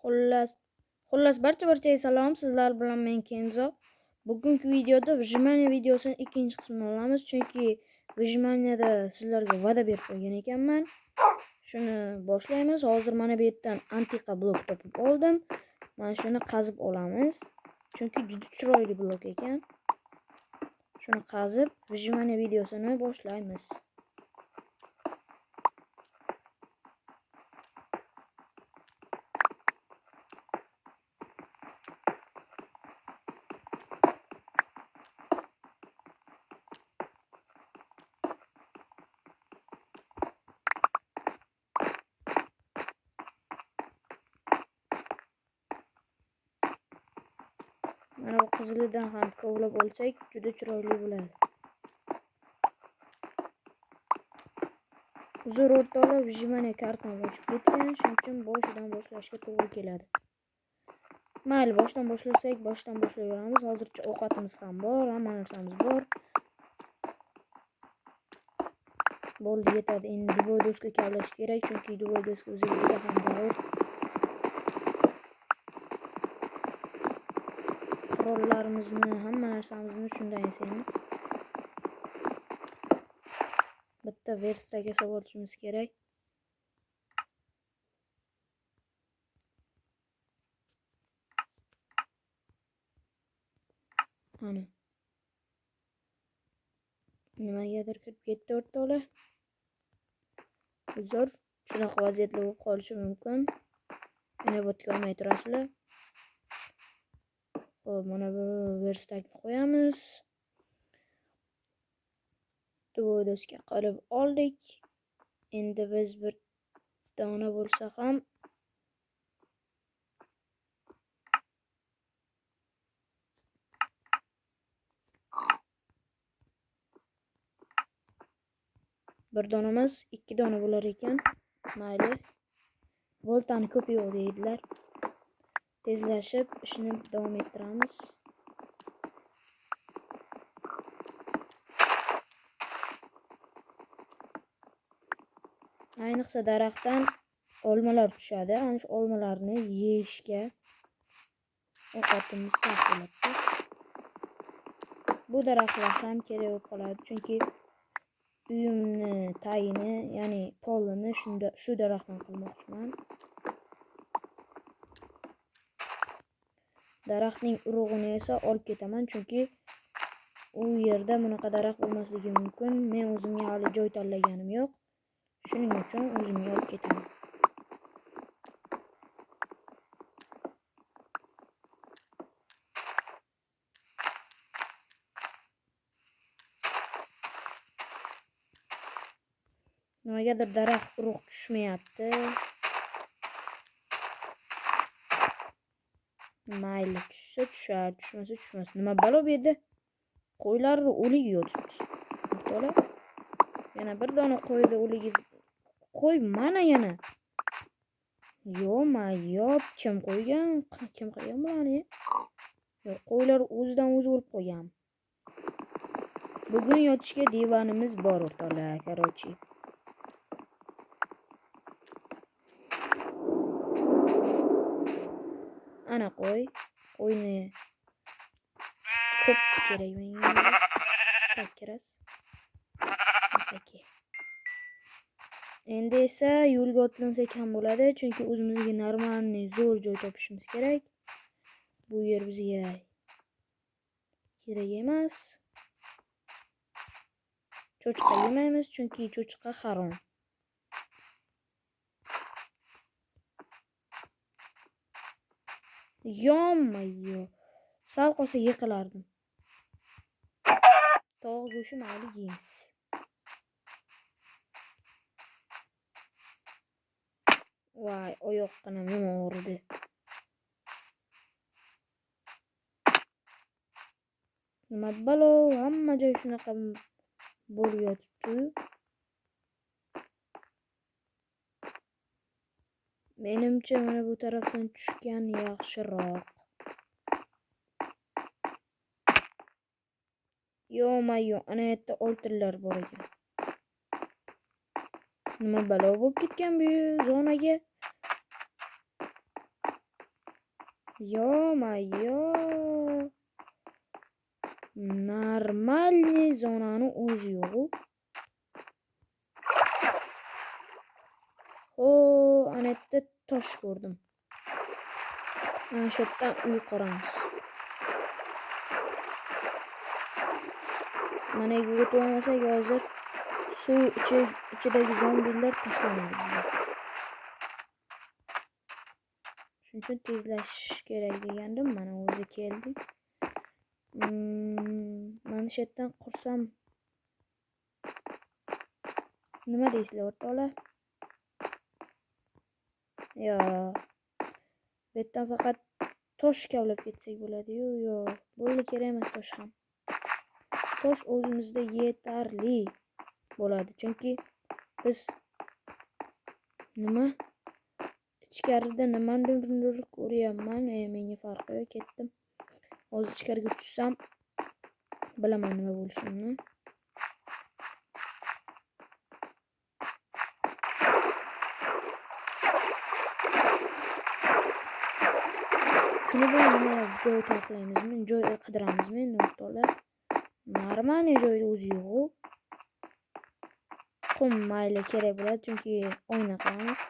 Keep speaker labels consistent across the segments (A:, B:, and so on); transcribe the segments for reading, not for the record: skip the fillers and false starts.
A: Xullas barchaga salom, sizlar bilan men Kenzo. Bugungi videoda Vyjmaniya videosining ikkinchi qismini olamiz, chunki Vyjmaniyada sizlarga va'da berib qo'ygan ekanman. Shuni boshlaymiz. Hozir mana bu yerdan antiqa blok topib oldim. Mana shuni qazib olamiz, chunki juda chiroyli blok ekan. Shuni qazib Vyjmaniya videosini boshlaymiz. Mana bu qizilidan ham kovlab olsak juda chiroyli bo'ladi. Uzr o'rtoqlar, Vyjmaniya kartam o'chib ketgan, shuning uchun boshidan boshlashga to'g'ri keladi. Mayli, boshdan boshlasak, boshdan boshlayveramiz. Hozircha ovqatimiz ham bor, hamma narsamiz bor. Bo'ldi, yetadi. Endi Duboy doska kavlash kerak, chunki Duboy doska o'ziga juda ham zarur. Qurollarimizni, hamma narsamizni shundan yasaymiz. Bitta verstaga solib olishimiz kerak. Ana. Nimagadir kirib ketdi o'rtoqlar. Uzr, shunaqa vaziyatlar bo'lib qolishi mumkin. Inobatga olmay turasizlar. Xo'p, mana bu verstakni qo'yamiz. Duboy doska qilib oldik. Endi biz bir dona bo'lsa ham bir dona emas, 2 dona bo'lar ekan. Mayli. Voltani ko'p yo'q deydilar. Tezlashib ishni davom ettiramiz. Ayniqsa daraxtdan olmalar tushadi. Ana shu olmalarni yeyishga ovqatimiz tashkilotda. Bu daraxtlar ham kerak bo'lib qoladi, chunki uyimni tayini, ya'ni polini shu daraxtdan qilmoqchiman. Daraxtning urug'ini esa olib ketaman, chunki u yerda bunaqa daraxt bo'lmasligi mumkin. Men o'zimga hali joy tanlaganim yo'q. Shuning uchun o'zimga olib ketaman. Nimagadir daraxt urug' tushmayapti. Mayli, tushsa tushar, tushmasa tushmas. Nima balo bu yerda? Qo'ylar o'ligi yotibdi. To'la. Yana bir dona qo'ydi o'ligi. Qo'y mana yana. Yo'q, kim qo'ygan? Kim qilgan bularni? Yo'q, qo'ylar o'zidan o'zi o'lib qo'ygan. Bugun yotishga divanimiz bor o'rtoqlar, qarochi. Ana qo'yni ko'p kerak menga. Takkiras. Endi esa yo'lga otlansak ham bo'ladi, chunki o'zimizga normalniy zo'r joy topishimiz kerak. Bu yer bizga kerak emas. Cho'chqa yemaymiz, chunki cho'chqa harom. Yomma-yo. Sal qolsa yiqilardim. Tog' go'shi mayli yeymiz. Voy, oyoqqina nima o'rdi. Nima balo, hamma joy shunaqa bo'lib yotibdi. Menimcha mana bu tarafdan tushgan yaxshiroq. Yo'ma-yo, ana yerda oltinlar bor ekan. Nima balo bo'lib ketgan bu zonaga? Yo-mayo. Normalniy zonani o'zi yo'q. Ana yerda tosh ko'rdim. Mana shu yerdan uy quramiz. Mana yerga o'tib olmasak hozir suv ichidagi zombilar tashlanadi bizga. Shuning uchun tezlashish kerak degandim. Mana o'zi keldik. Mana shu yerdan qursam nima deysizlar o'rtoqlar? Yo. Bu yerdan faqat tosh kavlab ketsak bo'ladi-yu, yo'q. Bo'ldi, kerak emas tosh ham. Tosh o'zimizda yetarli bo'ladi. Chunki biz nima ichkarida nimanidir ko'ryapman. Menga farqi yo'q, ketdim. Hozir ichkariga tushsam bilaman nima bo'lishini. Shuni bilan nima joy to'qlaymizmi? Joy qidiramizmi endi o'rtoqlar? Normal joy o'zi yo'q. Qum mayli kerak bo'ladi, chunki o'yna qilamiz.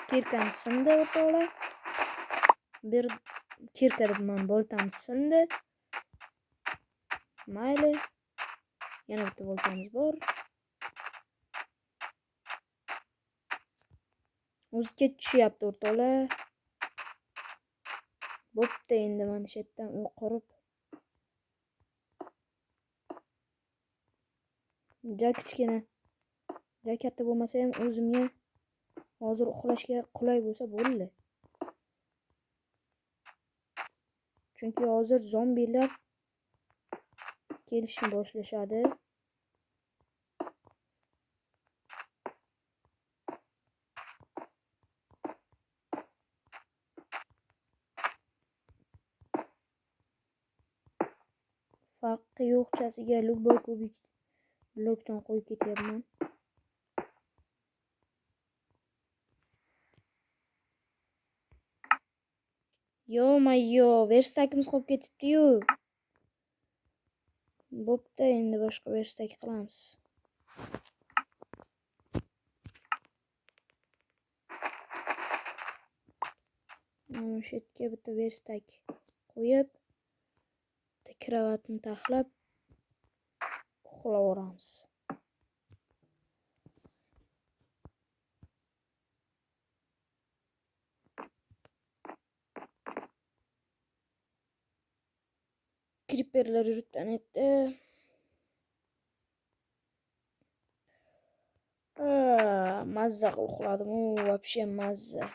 A: Kirkam sindi o'rtoqlar. Bir kirka debman, boltam sindi. Mayli. Yana bitta boltamiz bor. O'ziga tushyapti o'rtoqlar. Bo'pti, endi mana shu yerdan uy qurib ja kichkina, ja katta bo'lmasa ham o'zimga hozir uxlashga qulay bo'lsa bo'ldi. Chunki hozir zombilar kelishni boshlashadi. Farqi yo'qchasiga любой kubik blokdan qo'yib ketyapman. Yo-mayo, verstakimiz qolib ketibdi-yu. Bo'pti, endi boshqa verstak qilamiz. Mana shu yerga bitta verstak qo'yib, bitta kravatni taxlab uxlayveramiz. Kriperlar yurtdan etdi. Mazza qilib uxladim. Вообще mazza.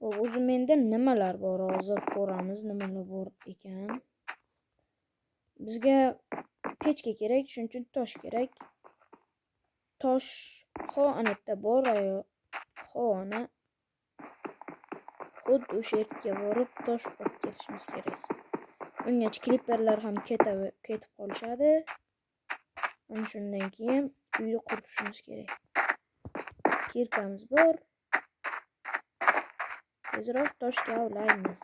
A: O'zi menda nimalar bor, hozir ko'ramiz nimalar bor ekan. Bizga pechka kerak, shuning uchun tosh kerak. Tosh ana yerda bor, ana xuddi o'sha yerga borib tosh olib kelishimiz kerak. Ungacha kliperlar ham ketib qolishadi. Ana shundan keyin uyni qurishimiz kerak. Kirkamiz bor. Tezroq tosh kavlaymiz.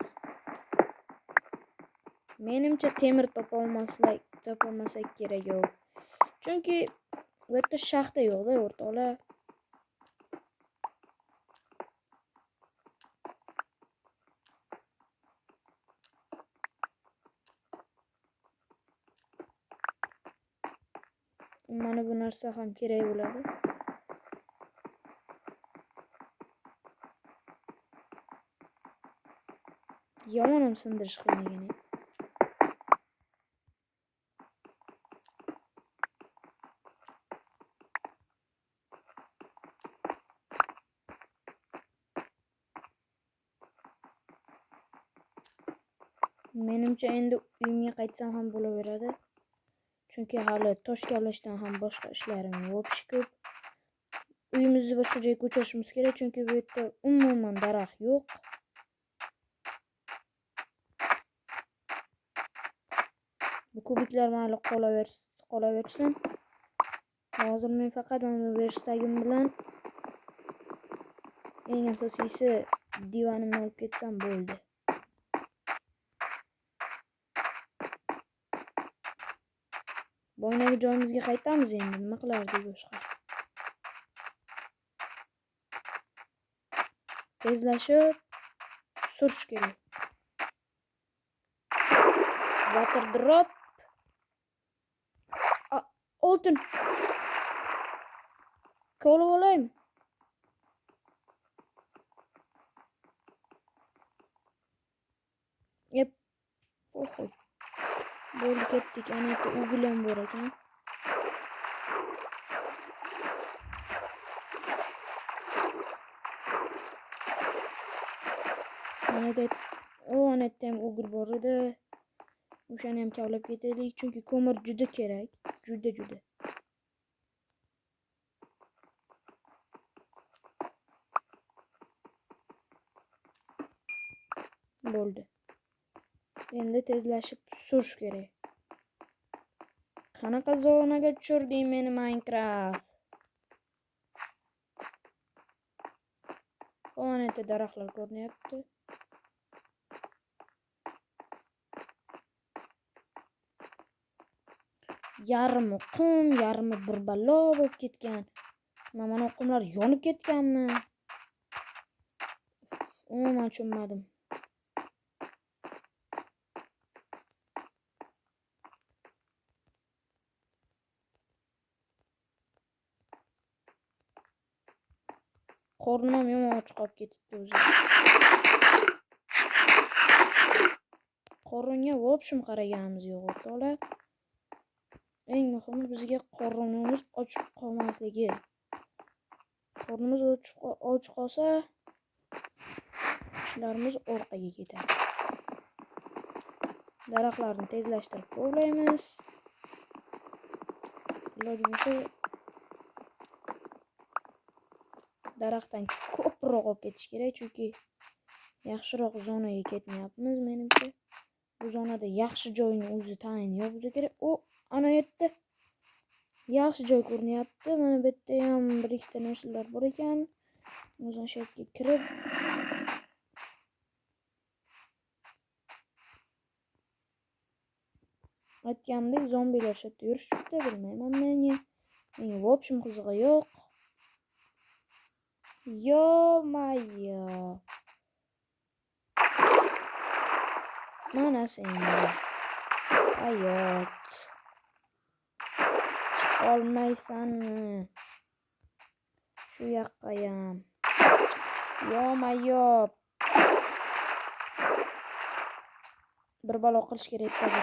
A: Menimcha temir topolmasak kerak yo'q. Chunki bu yerda shaxta yo'q-da o'rtoqlar. Mana bu narsa ham kerak bo'ladi. Yomon ham sindirish qiyin ekan. Menimcha endi uyimga qaytsam ham bo'laveradi. Chunki hali tosh kavlashdan ham boshqa ishlarim yo'q ko'p. Uyimizni boshqa joyga ko'chirishimiz kerak, chunki bu yerda umuman daraxt yo'q. kubiklar mayli qolaversin. Hozir men faqat mana bu verstagim bilan eng asosiysi divanimni olib ketsam bo'ldi. Boyagi joyimizga qaytamiz endi. Nima qilardik boshqa? Tezlashib surish kerak. Water drop. Oltin. Ko'lib olayım. Yep. Oy. Bo'ldi ketdik. Ana yerda ugl ham bor ekan. Ana yerda ham ugl bor edi. O'shani ham kavlab ketaylik, chunki ko'mir juda kerak. Juda. Bo'ldi. Endi tezlashib surish kerak. Qanaqa zonaga tushirding meni Minecraft? Mana yerda daraxtlar ko'rinyapti. Yarmi qum, yarmi bir balo bo'lib ketgan. Mana qumlar yonib ketganmi? Umuman tushunmadim. Qornim yomon och qolib ketibdi o'zi. Qoringa vobshim qaraganimiz yo'q o'rtoqlar. Eng muhimi bizga qornimiz ochib qolmasligi. Qornimiz och qolsa, ishlarimiz orqaga ketadi. Daraxtlarni tezlashtirib qo'yamiz. Iloji bo'lsa daraxtdan ko'proq olib ketish kerak, chunki yaxshiroq zonaga ketmayapmiz menimcha. Bu zonada yaxshi joyni o'zi tayinlab bo'lsa kerak. Ana yerda yaxshi joy ko'rinyapti. Mana bu yerda ham bir ikkita narsalar bor ekan. O'zim shu yerga kirib aytganimdek zombilar shu yerda yurishibdi, bilmayman menga. Menga vobshim qizig'i yo'q. Yo-mayo. Mana senga. Hayot. Olmaysanmi? Shu yoqqa ham. Yo-mayo. Bir balo qilish kerak edi.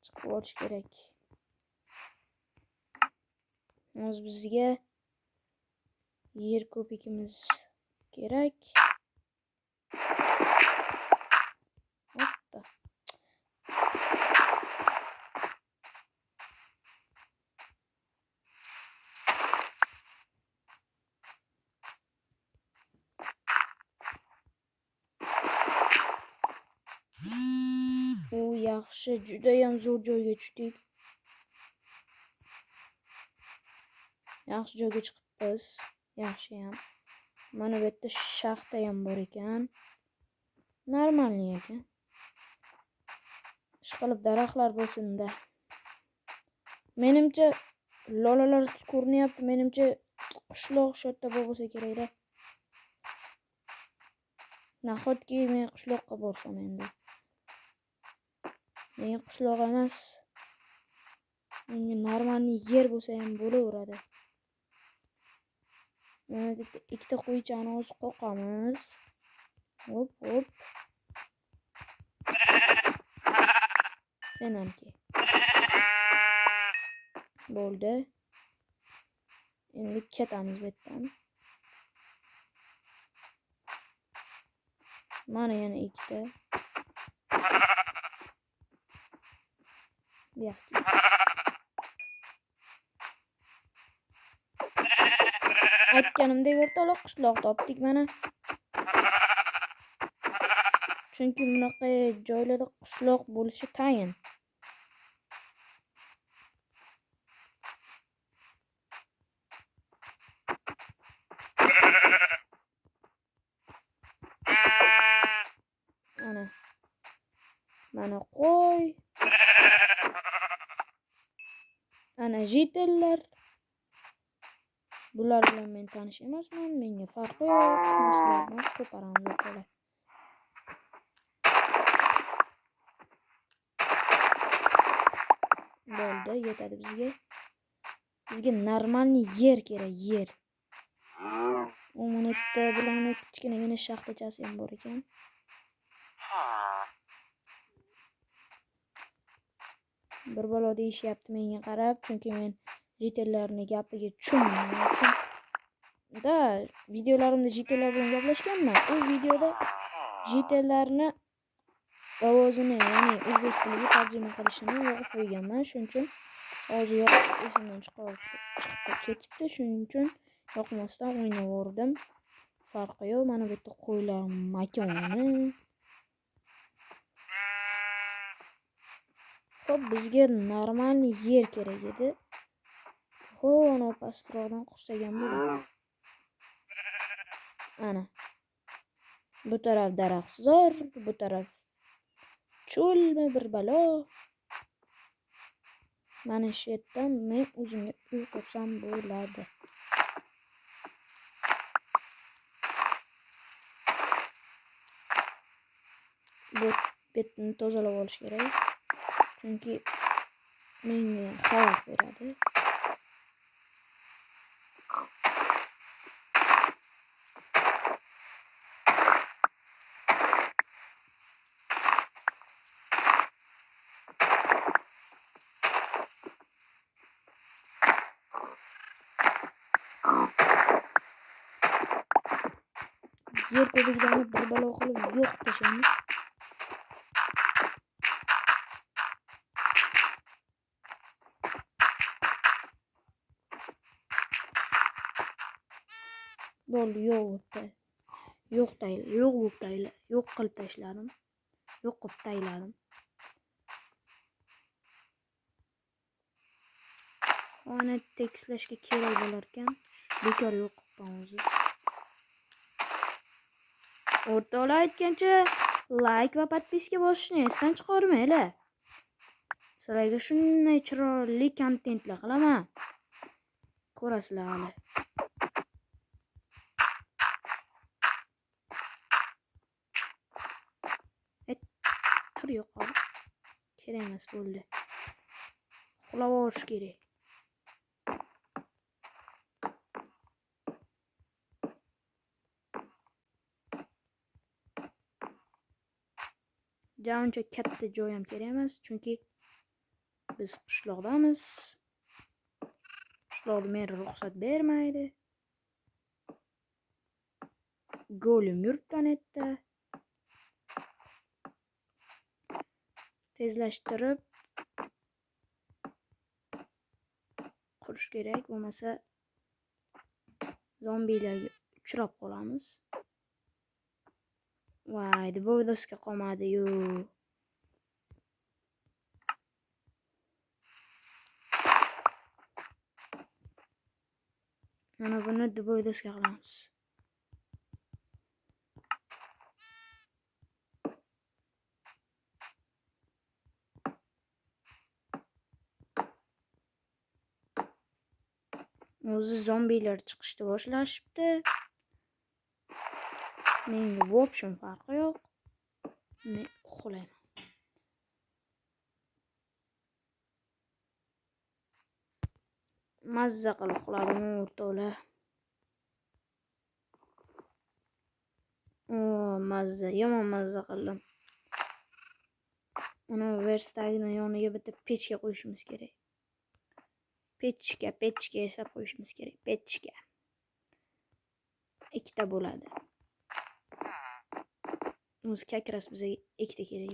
A: Chiqib olish kerak. Hozir bizga yer ko'pigimiz kerak. Hoppa. Yaxshi, juda ham zo'r joyga tushdik. Yaxshi joyga chiqibmiz. Yaxshi ham. Mana bu yerda shaxta ham bor ekan. Normalniy ekan. Ishqilib daraxtlar bo'lsin-da. Menimcha lolalar ko'rinyapti. Menimcha qishloq shu yerda bo'lsa kerak-da. Nahotki men qishloqqa borsam endi. Men qishloq emas. Menga normalniy yer bo'lsa ham bo'laveradi. Mana bitta ikkita qo'ychani o'zi qo'qamiz. Hop. Senamki. Bo'ldi. Endi ketamiz bu yerdan. Mana yana ikkita. Aytganimdek o'rtoqlar qishloq topdik mana. Chunki bunaqa joylarda qishloq bo'lishi tayin. Mana qo'y. Ana jitellar. Bular bilan men tanish emasman. Menga farqi yo'q. Narsalarni ko'paramiz o'rtalar. Bo'ldi, yetadi bizga. Bizga normalniy yer kerak, yer. U minutda bilan kichkinagina shaxtachasi ham bor ekan. Bir bola deyishyapti menga qarab, chunki men jitellarni gapiga tushunmayman. Da videolarimda jitellar bilan gaplashganman. U videoda jitellarni ovozini, ya'ni o'zbek tiliga tarjima qilishini yo'qib qo'yganman. Shuning uchun hozir yo'q esimdan chiqib ketibdi. Shuning uchun yoqmasdan o'ynaverdim. Farqi yo'q. Mana bu yerda qo'ylar makoni. Xo'p, bizga normalniy yer kerak edi. Ana pastroqdan qustagan bo'ldi. Ana. Bu taraf daraxtzor, bu taraf cho'lmi bir balo. Mana shu yerdan men o'zimga uy qursam bo'ladi. Bu betni tozalab olish kerak. Chunki menga xavf beradi. Yer ko'piklarni bir balo qilib yo'q tashlaymiz. Bo'ldi, yo'q qilib tashladim. Yo'q qilib tayladim. Ona tekislashga kerak bo'lar ekan. Bekor yo'q qilibman o'zi. O'rtoqlar aytgancha like va podpiska bosishni esdan chiqarmanglar. Sizlarga shunday chiroyli kontentlar qilaman. Ko'rasizlar hali. Tur yo'qol. Kerak emas bo'ldi. Uxlavorish kerak. Uncha katta joy ham kerak emas, chunki biz qishloqdamiz. Qishloqda mer ruxsat bermaydi. Go'lim yurtdan etdi. Tezlashtirib qurish kerak, bo'lmasa zombilarga uchrab qolamiz. Voy, dvodoska qolmadi-yu. Mana buni dvodoska qilamiz. O'zi zombilar chiqishni boshlashibdi. Menga bu option farqi yo'q. Men uxlayman. Mazza qilib uxladim o'rtoqlar. Mazza, yomon mazza qildim. Uni verstagini yoniga bitta pechka qo'yishimiz kerak. Pechka yasab qo'yishimiz kerak. Pechka. Ikkita bo'ladi. O'zi kakras bizga ikkita kerak.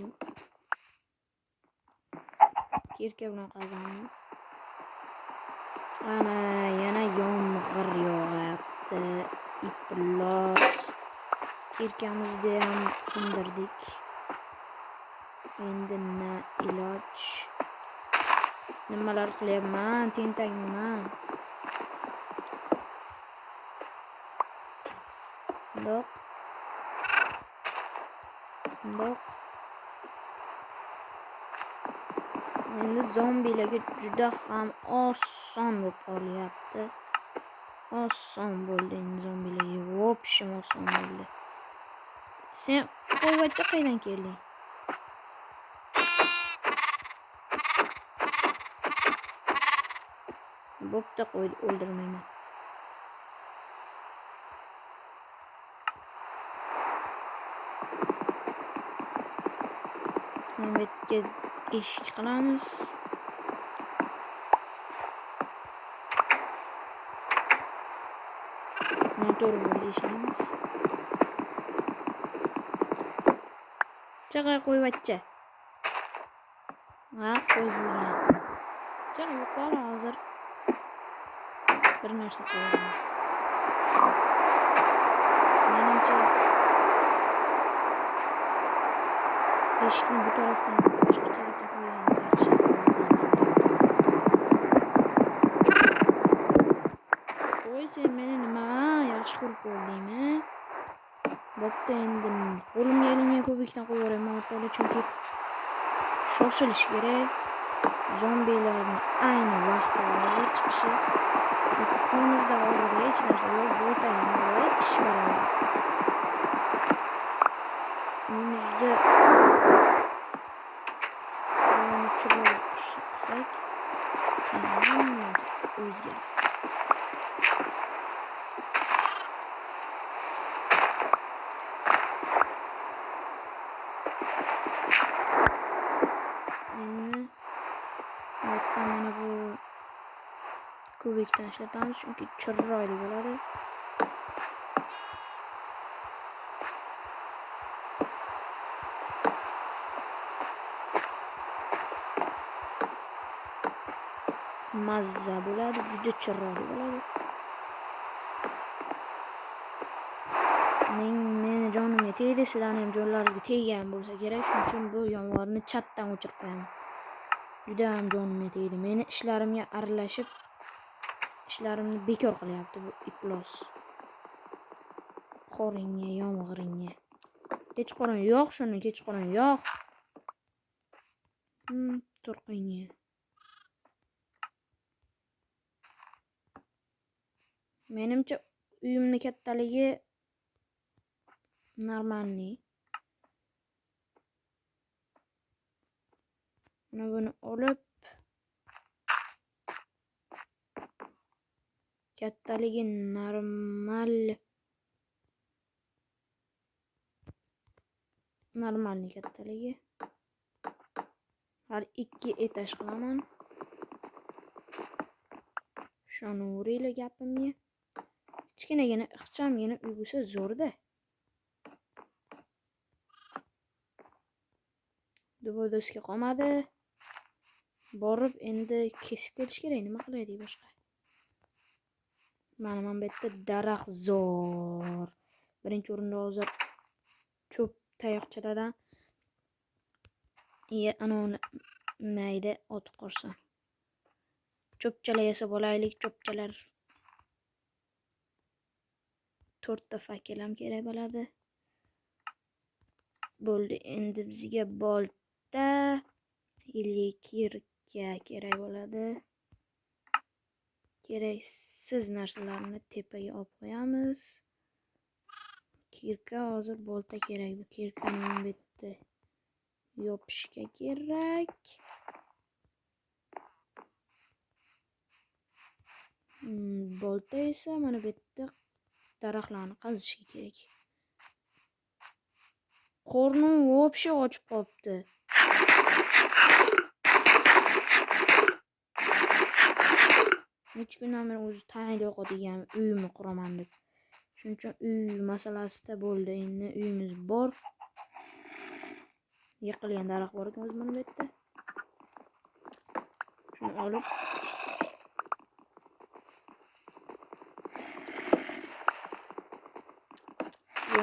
A: Kirka bilan qazamiz. Ana yana yomg'ir yog'yapti. Iplos. Kirkamizni ham sindirdik. Endi na iloj. Nimalar qilyapman? Tentakman. Bundoq. Endi zombilarga juda ham oson bo'lib qolyapti. Oson bo'ldi endi zombilarga. Vobshim oson bo'ldi. Sen qo'yvachcha qaydan kelding? Bo'pti, qo'ydi, o'ldirmayman. Navbatga eshik qilamiz. Motor bo'ldi ishimiz. Chaqay qo'yvachcha. Ha, qo'ygan. Chaqay qol hozir. Bir narsa qo'yaman. Menimcha eshikni bu tarafdan boshqa tarafga qo'ygan yaxshi. Qo'y, sen meni nima yaxshi ko'rib qo'ydingmi? Bo'pti, endi qo'limga ilingan ko'bikdan qo'yaverman o'rtoqlar, chunki shoshilish kerak. Zombilarning ayni vaqti hozir chiqishi. Chunki qo'limizda hozir hech narsa yo'q, bo'tayam voy ish baravar. Uyimizda churib qilsak, hammasi o'zgaradi. Mana bu kubikdan ishlatamiz chunki chiroyli bo'ladi. Mazza bo'ladi, juda chiroyli bo'ladi. Meni jonimga tegdi, sizlarning ham jonlaringizga teggan bo'lsa kerak, shuning uchun bu yomg'irni chatdan o'chirib qo'yaman. Juda ham jonimga tegdi. Meni ishlarimga aralashib, ishlarimni bekor qilyapti bu iflos. Qoringa, yomg'iringa. Kechqurun yo'q, shuni kechqurun yo'q. Turqinga. Menimcha uyimning kattaligi normalniy. Mana buni olib kattaligi normalniy kattaligi. Har 2 etaj qilaman. Ishonavering gapimga. Kichkinagina, ixchamgina uy bo'lsa zo'rda. Duvodosga qolmadi. Borib endi kesib kelish kerak, nima qilaylik boshqa. Mana bu yerda daraxt zo'r. Birinchi o'rinda hozir cho'p tayoqchalardan anavni mayda otib qo'rsam. Cho'pchalar yasab olaylik, cho'pchalar. 4 ta fakil ham kerak bo'ladi. Bo'ldi, endi bizga bolta, kirka kerak bo'ladi. Keraksiz narsalarni tepaga olib qo'yamiz. Kirka hozir bolta kerak. Bu kirkani bu yerda yopishga kerak. Bolta esa mana bu yerda daraxtlarni qazishga kerak. Qornim vobshe ochib qolibdi. Necha kundan beri o'zi tayinli yo'qotgan uyimni quraman deb. Shuning uchun uy masalasida bo'ldi. Endi uyimiz bor. Yiqilgan daraxt bor ekan o'zi mana bu yerda. Shuni olib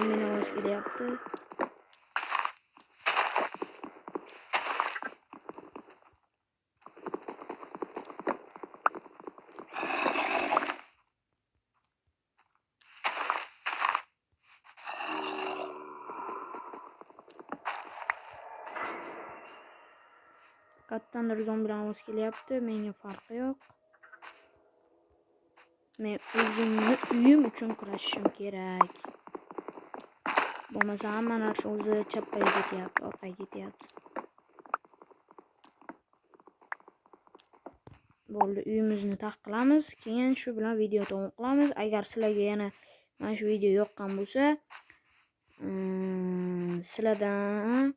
A: meni ovoz kelyapti. Qayerdandir zombilar ovoz kelyapti. Menga farqi yo'q. Men o'zimni uyim uchun kurashishim kerak. Bo'lmasa hammalar o'zi chappaga ketyapti, orqaga ketyapti. Bo'ldi, uyimizni qilamiz. Keyin shu bilan video davom qilamiz. Agar sizlarga yana mana shu video yoqqan bo'lsa, sizlardan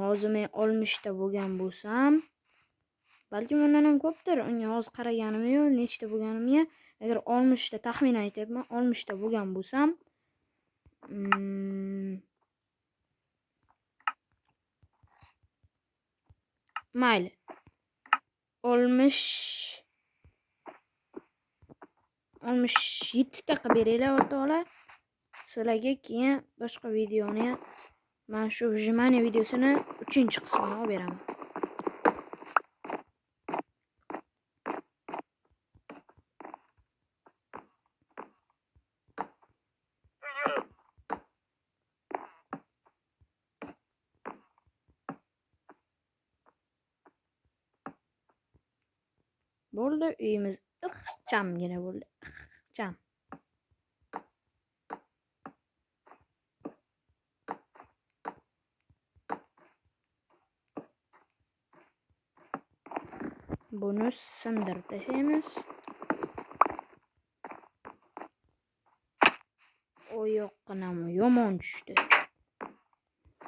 A: hozir men olmishta bo'lgan bo'lsam, balkim undan ham ko'pdir. Unga hozir qaraganim yo'q, nechta bo'lganimga. Agar 60 ta taxmin aytyapman, 60 ta bo'lgan bo'lsam, mayli. 67 ta qilib beringlar o'rtoqlar. Sizlarga keyin boshqa videoni, mana shu Vijimaniya videosini 3-qismini olib beraman. Bo'ldi, uyimiz ixchamgina bo'ldi. Ixcham. Buni sindirib tashlaymiz. O yoqqinami yomon tushdi.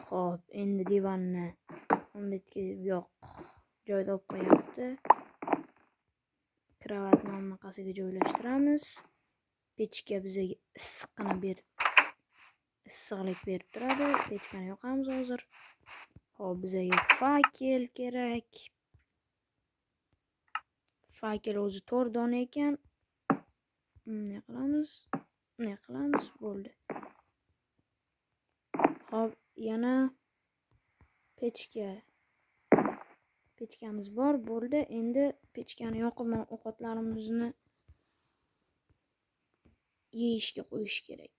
A: Xo'p, endi divanni unga yo'q joyda olib qo'yapti. Kravatni orqasiga joylashtiramiz. Pechka bizga issiqlik berib turadi. Pechkani yoqamiz hozir. Xo'p, bizga fakel kerak. Fakel o'zi 4 dona ekan. Ne qilamiz? Bo'ldi. Xo'p, yana pechkamiz bor. Bo'ldi. Endi pechkani yoqib ovqatlarimizni yeyishga qo'yish kerak.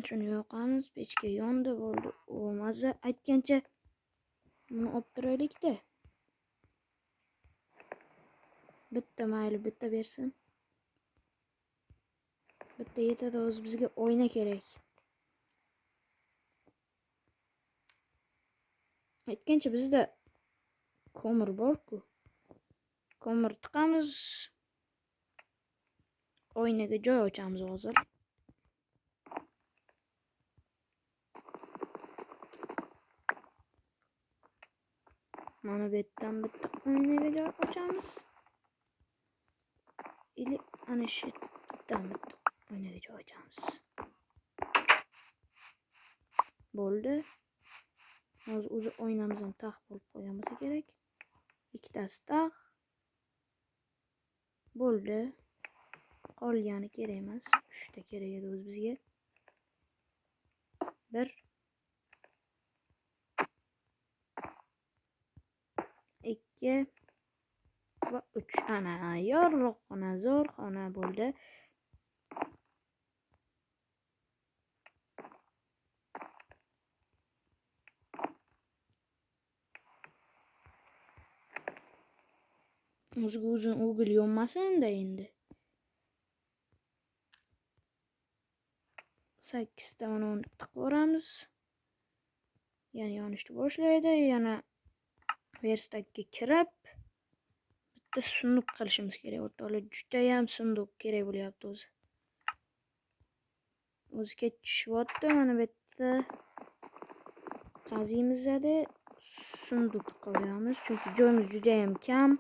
A: Shuni yoqamiz. Pechka yondi. Bo'ldi. O maza aytgancha buni olib turaylik-da. Bitta mayli, bitta bersin. Bitta yetadi, o'zi bizga oyna kerak. Aytgancha bizda ko'mir bor-ku. Ko'mir tiqamiz. Oynaga joy ochamiz hozir. Mana bu yerdan bitta oynaga joy ochamiz. Ili ana shu yerdan bitta oynaga joy ochamiz. Bo'ldi. Hozir o'zi oynamizdan tax bo'lib qo'ygan bo'lsa kerak. Ikkitasi tax. Bo'ldi. Qolgani kerak emas. 3 ta kerak edi o'zi bizga. 1 2 va 3. Ana yorliq xona, zo'r xona bo'ldi. O'zing o'g'il yonmasin-da endi. 8 ta uni tiqib yana yonishni boshlaydi. Yana verstakka kirib bitta sunduq qilishimiz kerak. O'rtoqlar, juda ham sunduq kerak bo'lyapti o'zi. O'zi ketishyapti. Mana bu yerda qazimizda sunduq qo'yamiz, chunki joyimiz juda ham kam.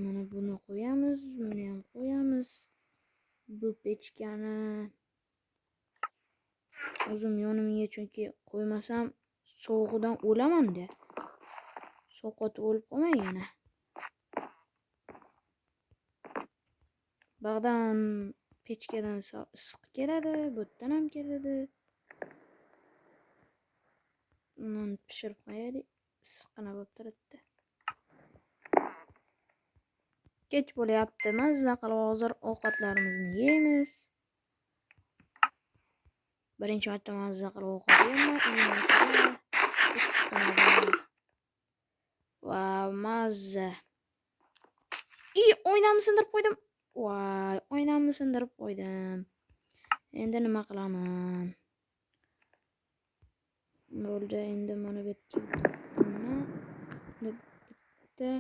A: Mana buni qo'yamiz, buni ham qo'yamiz. Bu pechkani o'zim yonimga, chunki qo'ymasam sovuqdan o'laman-da. Sovqotib o'lib qolmay yana. Bog'dan pechkadan issiq keladi, bu yerdan ham keladi. Non pishirib qo'yaylik, issiqqina bo'lib turibdi. Kech bo'lyapti. Mazza qilib hozir ovqatlarimizni yeymiz. Birinchi marta mazza qilib ovqat yeyman. Wow, mazza. Oynamni sindirib qo'ydim. Voy, oynamni sindirib qo'ydim. Endi nima qilaman? Bo'ldi, endi mana bu yerga bitta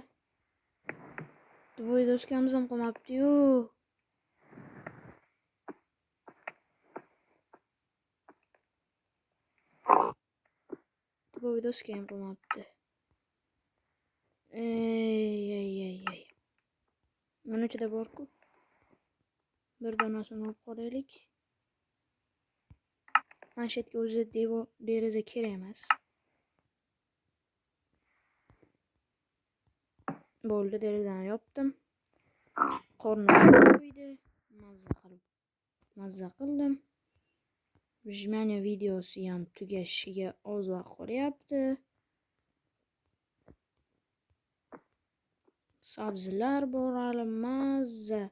A: voy doskamiz ham qolmabdi-yu. Voy doska ham qolmabdi. Ey. Mana ichida bor-ku. Bir donasini olib qolaylik. Manshetga o'zi deraza kerak emas. Bo'ldi, derazani yopdim. Qornim qo'ydi. Mazza qildim. Vijmaniya videosi ham tugashiga oz vaqt qolyapti. Sabzilar bor, hali mazza.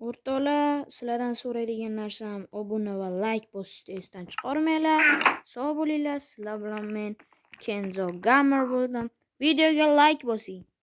A: O'rtoqlar, sizlardan so'raydigan narsam obuna va like bosishni esdan chiqarmanglar. Sog' bo'linglar. Sizlar bilan men Kenzo Gamer bo'ldim. Videoga like bosing.